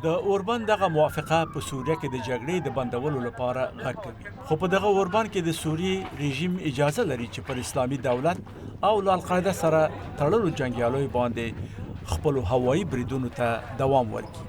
د اوربان دغه موافقه په سوریه کې د جګړې د بندولو لپاره غږ کوي، خو په دغه اوربان کې د سوریې رژیم اجازه لري چې پر اسلامي دولت او القاعده سره تړلو جنگیالیو باندې خپل هوایي بریدونو ته دوام ورکړي.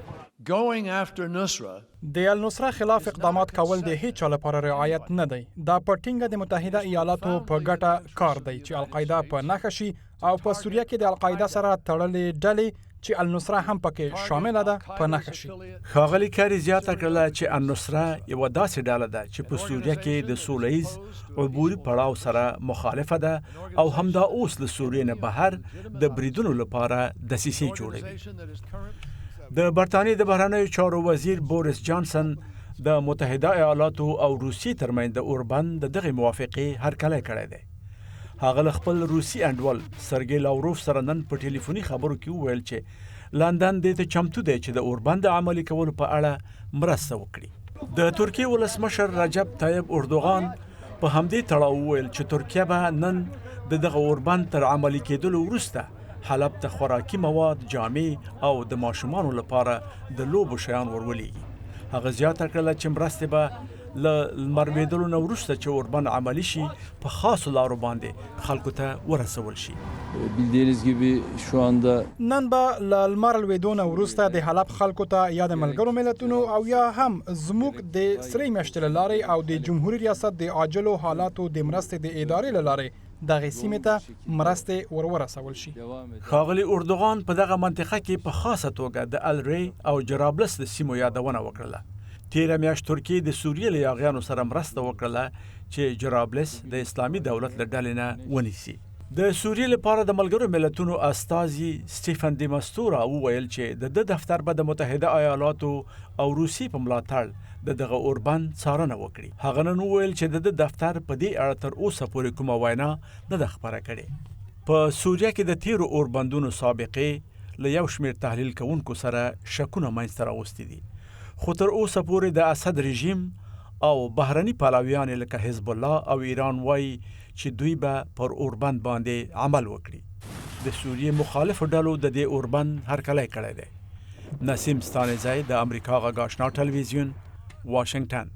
د النصره خلاف اقدامات کول د هیڅ چا لپاره رعایت نه دی. دا په ټینګه د متحده ایالاتو په ګټه کار دی چې القاعده په نښه شي او په سوریه کې د القاعده سره تړلې ډلې چې النصره هم پکې شامل ده په نښه شي. ښاغلي کاري زیاته کړله چې النصره یوه داسې ډله ده چې په سوریه کې د سوله ییز عبوري پړاو سره مخالفه ده او همدا اوس له سوریې نه بهر د بریدونو لپاره دسیسې جوړوي. د برطانیې د بهرنیو چارو وزیر بوریس جانسن د متحده ایالاتو او روسیې ترمنځ د اوربان د دغې موافقې هرکلی کړی دی. هغه له خپل روسي انډول سرګی لاوروف سره نن په ټلیفوني خبرو کې وویل چې لندن دې ته چمتو دی چې د اوربان د عملي کولو په اړه مرسته وکړي. د ترکیې ولسمشر رجب طیب اردوغان په همدې تړاو وویل چې ترکیه به نن د دغه اوربان تر عملي کېدلو وروسته حلب ته خوراکي مواد، جامې او د ماشومانو لپاره د لوبو شیان ورولېږي. هغه زیاته کړله چې مرستې به له لمر لوېدلو نه وروسته چې اوربان عملي شي په خاصو لارو باندې خلکو ته ورسول شي. نن به له لمر لوېدو نه وروسته د حلب خلکو ته یا د ملګرو ملتونو او یا هم زموږ د سرې میاشتې له لارې او د جمهوري ریاست د عاجلو حالاتو د مرستې د ادارې له لارې دغه سیمې ته مرستې ورسول شي. ښاغلي اردوغان په دغه منطقه کې په خاصه توګه د الری او جرابلس د سیمو یادونه وکړله. تیره میاشت ترکیې د سوریې له یاغیانو سره مرسته وکړله چې جرابلس د اسلامي دولت له ډلې نه ونیسي. د سوریې لپاره د ملګرو ملتونو استازي سټیفن دی مستورا وویل چې د دفتر به د متحده ایالاتو او روسیې په ملاتړ دغه اوربان څارنه وکړي. هغه نن وویل چې د دفتر په دې اړه تر اوسه پورې کومه وینا نه ده خپره کړې. په سوریه کې د تیرو اوربندونو سابقې له یو شمېر تحلیل کوونکو سره شکونه منځته راوستي دي، خو تر اوسه پورې د اسد رژیم او بهرني پلویان لکه حزب الله او ایران وایي چې دوی به پر اوربند باندې عمل وکړي. د سوریې مخالفو ډلو د دې اوربند هرکلی کړی دی. نسیم ستانزی، د امریکا غږ آشنا ټلویزیون، واشنگټن.